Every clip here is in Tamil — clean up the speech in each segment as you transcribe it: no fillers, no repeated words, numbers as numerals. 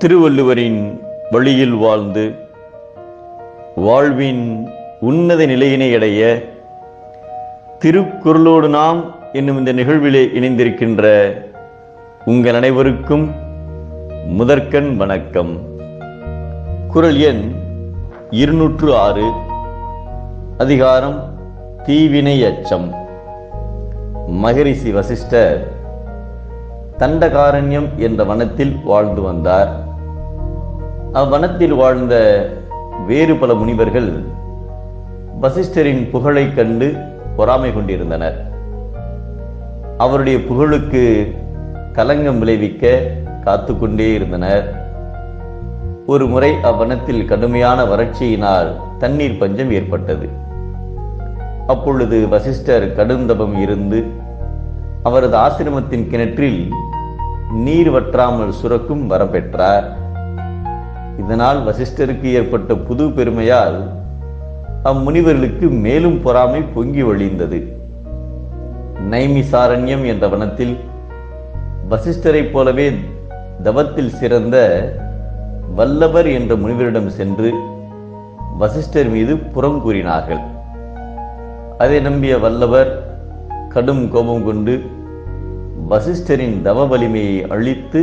திருவள்ளுவரின் வழியில் வாழ்ந்து வாழ்வின் உன்னத நிலையினை அடைய திருக்குறளோடு நாம் என்னும் இந்த நிகழ்விலே இணைந்திருக்கின்ற உங்கள் அனைவருக்கும் முதற்கண் வணக்கம். குறள் எண் 206, அதிகாரம் தீவினை அச்சம். மகரிஷி வசிஷ்டர் தண்டகாரண்யம் என்ற வனத்தில் வாழ்ந்து வந்தார். அவ்வனத்தில் வாழ்ந்த வேறு பல முனிவர்கள் வசிஷ்டரின் புகழைக் கண்டு பொறாமை கொண்டிருந்தனர். அவருடைய புகழுக்கு கலங்கம் விளைவிக்க காத்து கொண்டே இருந்தனர். ஒரு முறை அவ்வனத்தில் கடுமையான வறட்சியினால் தண்ணீர் பஞ்சம் ஏற்பட்டது. அப்பொழுது வசிஷ்டர் கடுந்தபம் இருந்து அவரது ஆசிரமத்தின் கிணற்றில் நீர் வற்றாமல் சுரக்கும் வரம் பெற்றார். இதனால் வசிஷ்டருக்கு ஏற்பட்ட புது பெருமையால் அம்முனிவர்களுக்கு மேலும் பொறாமை பொங்கி வழிந்தது. நைமிசாரண்யம் என்ற வனத்தில் வசிஷ்டரைப் போலவே தவத்தில் சிறந்த வல்லவர் என்ற முனிவரிடம் சென்று வசிஷ்டர் மீது புறம் கூறினார்கள். அதை நம்பிய வல்லவர் கடும் கோபம் கொண்டு வசிஷ்டரின் தவ வலிமையை அழித்து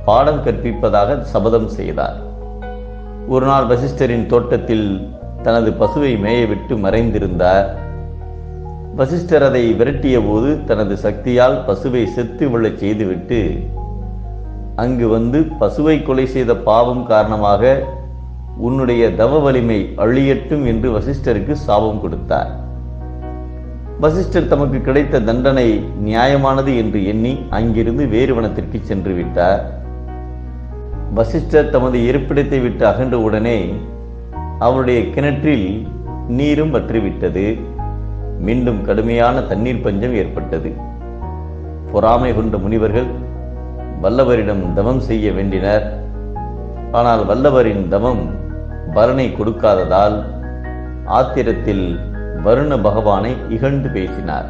பாடம் கற்பிப்பதாக சபதம் செய்தார். ஒரு நாள் வசிஷ்டரின் தோட்டத்தில் தனது பசுவை மேயவிட்டு மறைந்திருந்தார். வசிஷ்டர் அதை விரட்டிய போது தனது சக்தியால் பசுவை செத்து விழச் செய்துவிட்டு அங்கு வந்து பசுவை கொலை செய்த பாவம் காரணமாக உன்னுடைய தவ வலிமை அழியட்டும் என்று வசிஷ்டருக்கு சாபம் கொடுத்தார். வசிஷ்டர் தமக்கு கிடைத்த தண்டனை நியாயமானது என்று எண்ணி அங்கிருந்து வேறு வனத்திற்கு சென்று விட்டார். வசிஷ்டர் தமது இருப்பிடத்தை விட்டு அகன்ற உடனே அவருடைய கிணற்றில் நீரும் வற்றிவிட்டது. மீண்டும் கடுமையான தண்ணீர் பஞ்சம் ஏற்பட்டது. பொறாமை கொண்ட முனிவர்கள் வல்லவரிடம் தவம் செய்ய வேண்டினர். ஆனால் வல்லவரின் தவம் பலனை கொடுக்காததால் ஆத்திரத்தில் வருண பகவானை இகழ்ந்து பேசினார்.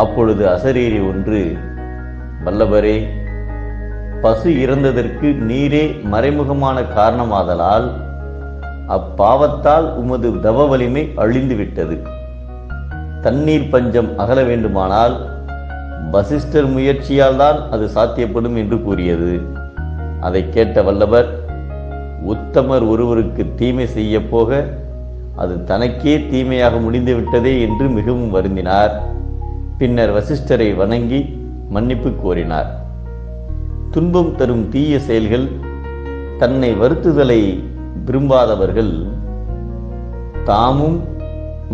அப்பொழுது அசரீரி ஒன்று, வல்லவரே, பசு இறந்ததற்கு நீரே மறைமுகமான காரணமாதலால் அப்பாவத்தால் உமது தவ வலிமை அழிந்து விட்டது. தண்ணீர் பஞ்சம் அகல வேண்டுமானால் வசிஷ்டர் முயற்சியால் தான் அது சாத்தியப்படும் என்று கூறியது. அதை கேட்ட வல்லவர், உத்தமர் ஒருவருக்கு தீமை செய்ய போக அது தனக்கே தீமையாக முடிந்துவிட்டதே என்று மிகவும் வருந்தினார். பின்னர் வசிஷ்டரை வணங்கி மன்னிப்பு கோரினார். துன்பம் தரும் தீய செயல்கள் தன்னை வருத்துதலை விரும்பாதவர்கள் தாமும்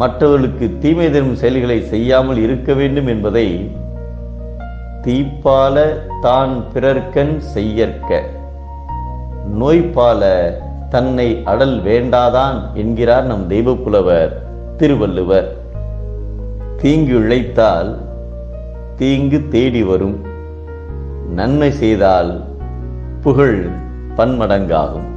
மற்றவர்களுக்கு தீமை தரும் செயல்களை செய்யாமல் இருக்க வேண்டும் என்பதை தீப்பால தான் பிறர்க்கண் செய்யற்க, நோய்பால தன்னை அடல் வேண்டாதான் என்கிறார் நம் தெய்வப்புலவர் திருவள்ளுவர். தீங்கு இழைத்தால் தீங்கு தேடி வரும், நன்மை செய்தால் புகழ் பன்மடங்காகும்.